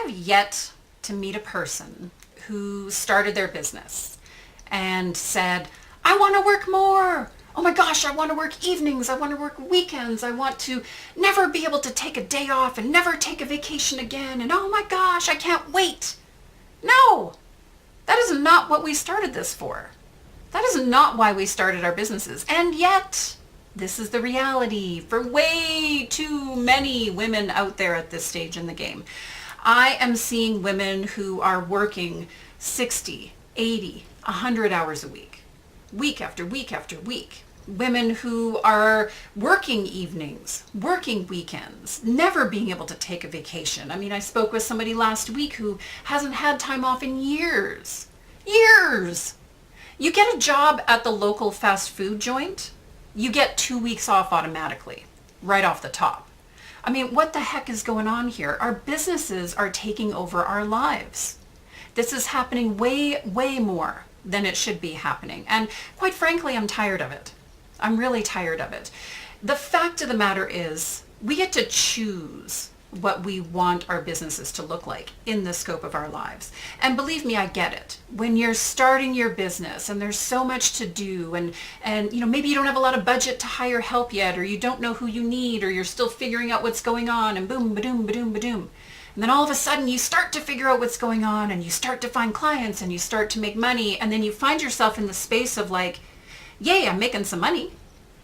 I've yet to meet a person who started their business and said, I want to work more. Oh my gosh, I want to work evenings. I want to work weekends. I want to never be able to take a day off and never take a vacation again. And oh my gosh, I can't wait. No, that is not what we started this for. That is not why we started our businesses. And yet, this is the reality for way too many women out there at this stage in the game. I am seeing women who are working 60, 80, 100 hours a week after week after week. Women who are working evenings, working weekends, never being able to take a vacation. I mean, I spoke with somebody last week who hasn't had time off in years. Years! You get a job at the local fast food joint, you get 2 weeks off automatically, right off the top. I mean, what the heck is going on here? Our businesses are taking over our lives. This is happening way, way more than it should be happening. And quite frankly, I'm tired of it. I'm really tired of it. The fact of the matter is, we get to choose what we want our businesses to look like in the scope of our lives. And believe me, I get it. When you're starting your business and there's so much to do and maybe you don't have a lot of budget to hire help yet, or you don't know who you need, or you're still figuring out what's going on, and boom, ba-doom, ba-doom, ba-doom. And then all of a sudden you start to figure out what's going on, and you start to find clients, and you start to make money, and then you find yourself in the space of like, yay, I'm making some money.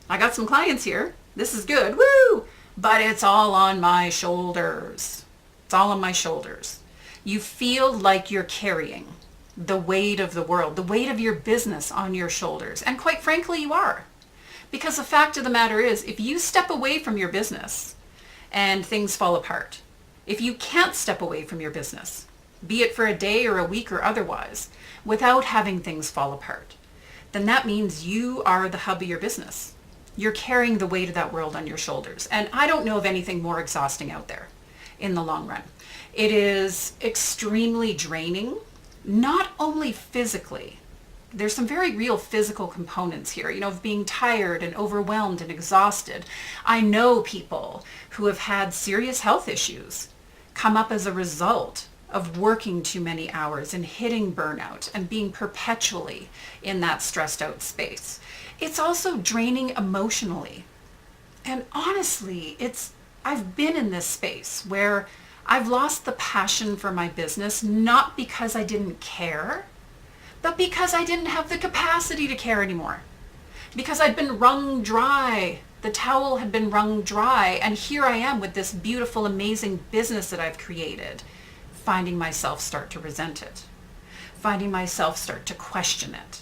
I got some clients here. This is good. Woo! But it's all on my shoulders. It's all on my shoulders. You feel like you're carrying the weight of the world, the weight of your business on your shoulders. And quite frankly, you are. Because the fact of the matter is, if you step away from your business and things fall apart, if you can't step away from your business, be it for a day or a week or otherwise, without having things fall apart, then that means you are the hub of your business. You're carrying the weight of that world on your shoulders. And I don't know of anything more exhausting out there in the long run. It is extremely draining, not only physically. There's some very real physical components here, of being tired and overwhelmed and exhausted. I know people who have had serious health issues come up as a result of working too many hours and hitting burnout and being perpetually in that stressed out space. It's also draining emotionally. And honestly, I've been in this space where I've lost the passion for my business, not because I didn't care, but because I didn't have the capacity to care anymore. Because I'd been wrung dry. The towel had been wrung dry. And here I am with this beautiful, amazing business that I've created, finding myself start to resent it, finding myself start to question it.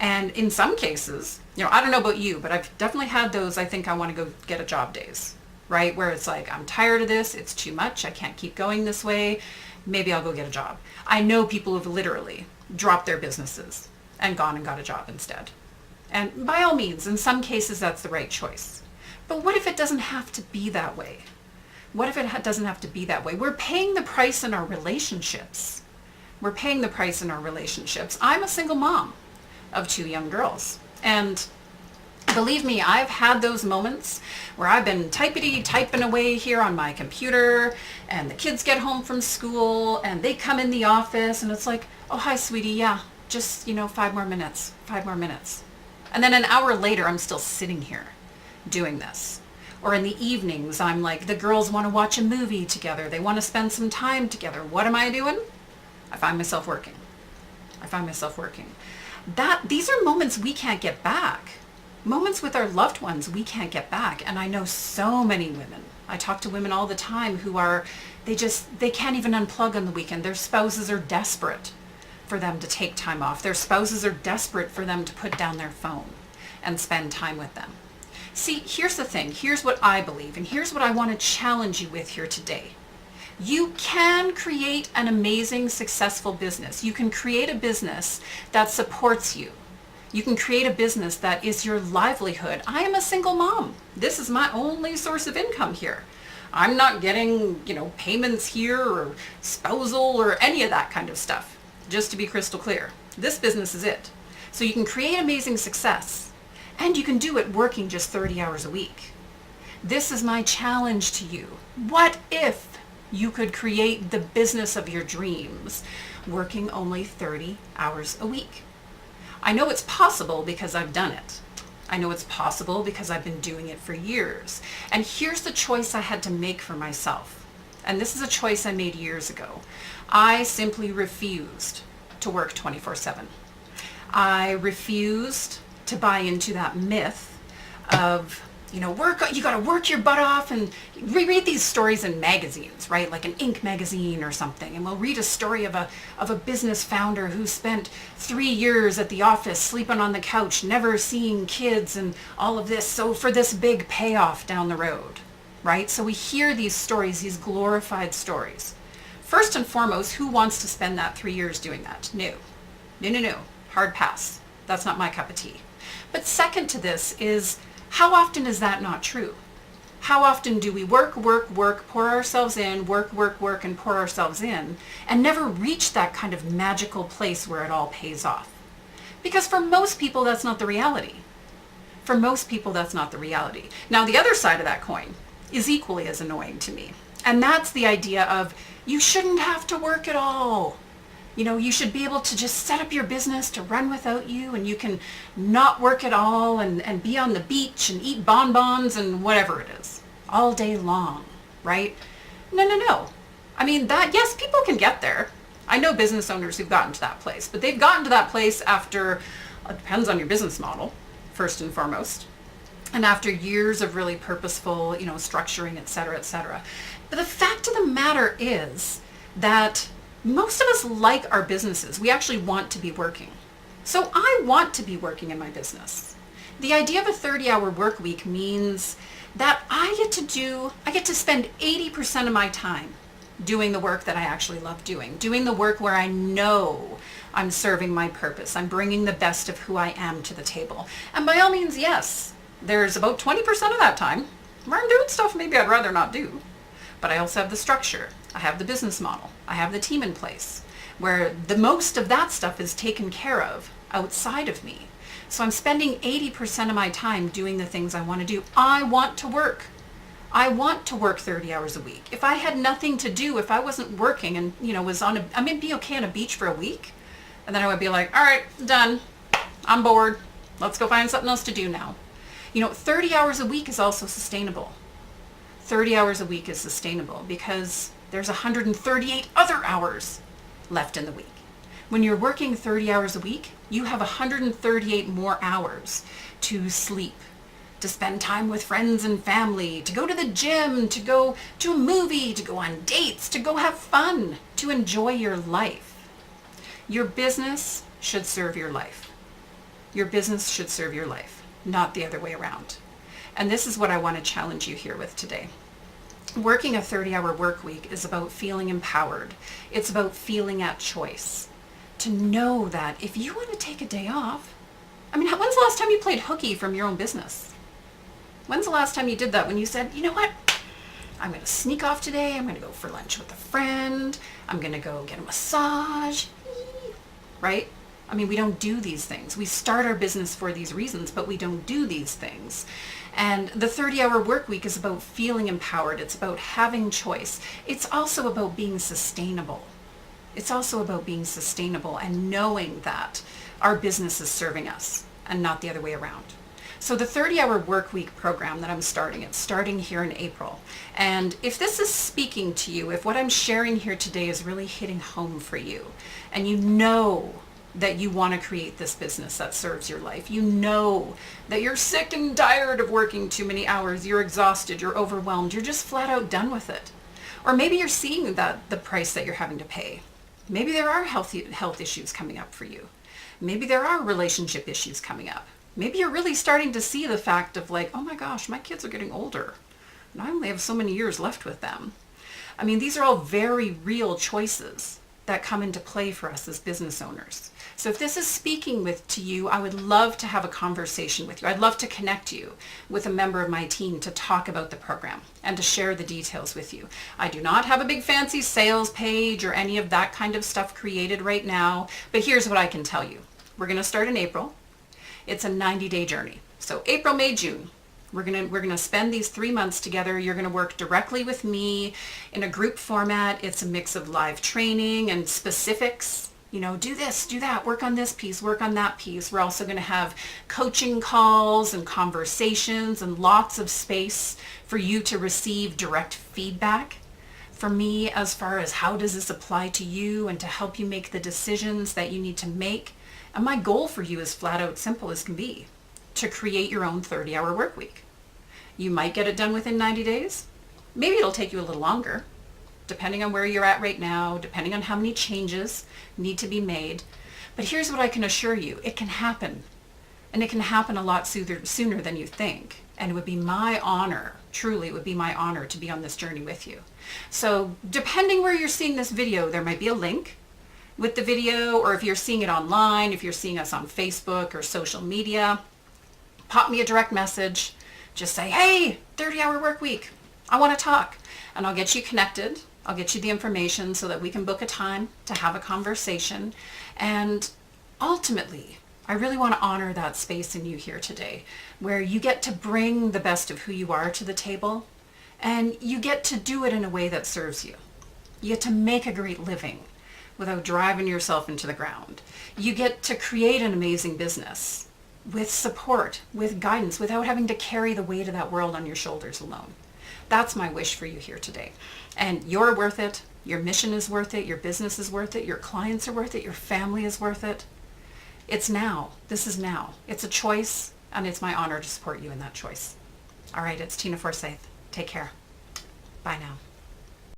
And in some cases, I don't know about you, but I've definitely had those, I think I want to go get a job days, right? Where it's like, I'm tired of this. It's too much. I can't keep going this way. Maybe I'll go get a job. I know people who've literally dropped their businesses and gone and got a job instead. And by all means, in some cases, that's the right choice. But what if it doesn't have to be that way? What if it doesn't have to be that way? We're paying the price in our relationships. We're paying the price in our relationships. I'm a single mom of 2 young girls. And believe me, I've had those moments where I've been typing away here on my computer, and the kids get home from school and they come in the office and it's like, oh, hi, sweetie. Yeah, just, 5 more minutes. And then an hour later, I'm still sitting here doing this. Or in the evenings, I'm like, the girls want to watch a movie together. They want to spend some time together. What am I doing? I find myself working. These are moments we can't get back. Moments with our loved ones we can't get back. And I know so many women. I talk to women all the time who they can't even unplug on the weekend. Their spouses are desperate for them to take time off. Their spouses are desperate for them to put down their phone and spend time with them. See, here's the thing. Here's what I believe, and here's what I want to challenge you with here today. You can create an amazing, successful business. You can create a business that supports you. You can create a business that is your livelihood. I am a single mom. This is my only source of income here. I'm not getting, payments here or spousal or any of that kind of stuff. Just to be crystal clear, this business is it. So you can create amazing success, and you can do it working just 30 hours a week. This is my challenge to you. What if You could create the business of your dreams working only 30 hours a week. I know it's possible because I've done it. I know it's possible because I've been doing it for years. And here's the choice I had to make for myself. And this is a choice I made years ago. I simply refused to work 24/7. I refused to buy into that myth of, you got to work your butt off. And we read these stories in magazines, right? Like an Inc. magazine or something. And we'll read a story of a business founder who spent 3 years at the office, sleeping on the couch, never seeing kids and all of this. So for this big payoff down the road, right? So we hear these stories, these glorified stories. First and foremost, who wants to spend that 3 years doing that? No. No. Hard pass. That's not my cup of tea. But second to this is, how often is that not true? How often do we work, pour ourselves in, work, and pour ourselves in, and never reach that kind of magical place where it all pays off? Because for most people, that's not the reality. For most people, that's not the reality. Now, the other side of that coin is equally as annoying to me. And that's the idea of, you shouldn't have to work at all. You should be able to just set up your business to run without you, and you can not work at all and be on the beach and eat bonbons and whatever it is all day long, right? No. I mean, yes, people can get there. I know business owners who've gotten to that place, but they've gotten to that place after, it depends on your business model, first and foremost, and after years of really purposeful, structuring, et cetera, et cetera. But the fact of the matter is that most of us like our businesses. We actually want to be working. So I want to be working in my business. The idea of a 30-hour work week means that I get to spend 80% of my time doing the work that I actually love doing the work where I know I'm serving my purpose. I'm bringing the best of who I am to the table. And by all means, yes, there's about 20% of that time where I'm doing stuff maybe I'd rather not do. But I also have the structure. I have the business model. I have the team in place where the most of that stuff is taken care of outside of me. So I'm spending 80% of my time doing the things I want to do. I want to work. I want to work 30 hours a week. If I had nothing to do, if I wasn't working and, I may be okay on a beach for a week, and then I would be like, all right, done. I'm bored. Let's go find something else to do now. 30 hours a week is also sustainable. 30 hours a week is sustainable because there's 138 other hours left in the week. When you're working 30 hours a week, you have 138 more hours to sleep, to spend time with friends and family, to go to the gym, to go to a movie, to go on dates, to go have fun, to enjoy your life. Your business should serve your life. Your business should serve your life, not the other way around. And this is what I want to challenge you here with today. Working a 30-hour work week is about feeling empowered. It's about feeling at choice. To know that if you want to take a day off, when's the last time you played hooky from your own business? When's the last time you did that when you said, you know what? I'm going to sneak off today. I'm going to go for lunch with a friend. I'm going to go get a massage. Right? We don't do these things. We start our business for these reasons, but we don't do these things. And the 30-hour work week is about feeling empowered. It's about having choice. It's also about being sustainable. It's also about being sustainable and knowing that our business is serving us and not the other way around. So the 30-hour work week program that I'm starting, it's starting here in April. And if this is speaking to you, if what I'm sharing here today is really hitting home for you, and you know that you want to create this business that serves your life, you know that you're sick and tired of working too many hours, you're exhausted, you're overwhelmed, you're just flat out done with it. Or maybe you're seeing that the price that you're having to pay. Maybe there are health issues coming up for you. Maybe there are relationship issues coming up. Maybe you're really starting to see the fact of like, oh my gosh, my kids are getting older and I only have so many years left with them. These are all very real choices that come into play for us as business owners. So if this is speaking to you, I would love to have a conversation with you. I'd love to connect you with a member of my team to talk about the program and to share the details with you. I do not have a big fancy sales page or any of that kind of stuff created right now, but here's what I can tell you. We're going to start in April. It's a 90-day journey. So April, May, June. We're gonna spend these 3 months together. You're gonna work directly with me in a group format. It's a mix of live training and specifics. You know, do this, do that, work on this piece, work on that piece. We're also going to have coaching calls and conversations and lots of space for you to receive direct feedback from me as far as how does this apply to you and to help you make the decisions that you need to make. And my goal for you is flat out simple as can be, to create your own 30-hour work week. You might get it done within 90 days. Maybe it'll take you a little longer, depending on where you're at right now, depending on how many changes need to be made. But here's what I can assure you, it can happen. And it can happen a lot sooner than you think. And it would be my honor, truly it would be my honor to be on this journey with you. So depending where you're seeing this video, there might be a link with the video, or if you're seeing it online, if you're seeing us on Facebook or social media, pop me a direct message. Just say, hey, 30-hour work week. I want to talk. And I'll get you connected. I'll get you the information so that we can book a time to have a conversation. And ultimately, I really want to honor that space in you here today, where you get to bring the best of who you are to the table, and you get to do it in a way that serves you. You get to make a great living without driving yourself into the ground. You get to create an amazing business with support, with guidance, without having to carry the weight of that world on your shoulders alone. That's my wish for you here today. And you're worth it. Your mission is worth it. Your business is worth it. Your clients are worth it. Your family is worth it. It's now. This is now. It's a choice, and it's my honor to support you in that choice. All right, it's Tina Forsyth. Take care. Bye now.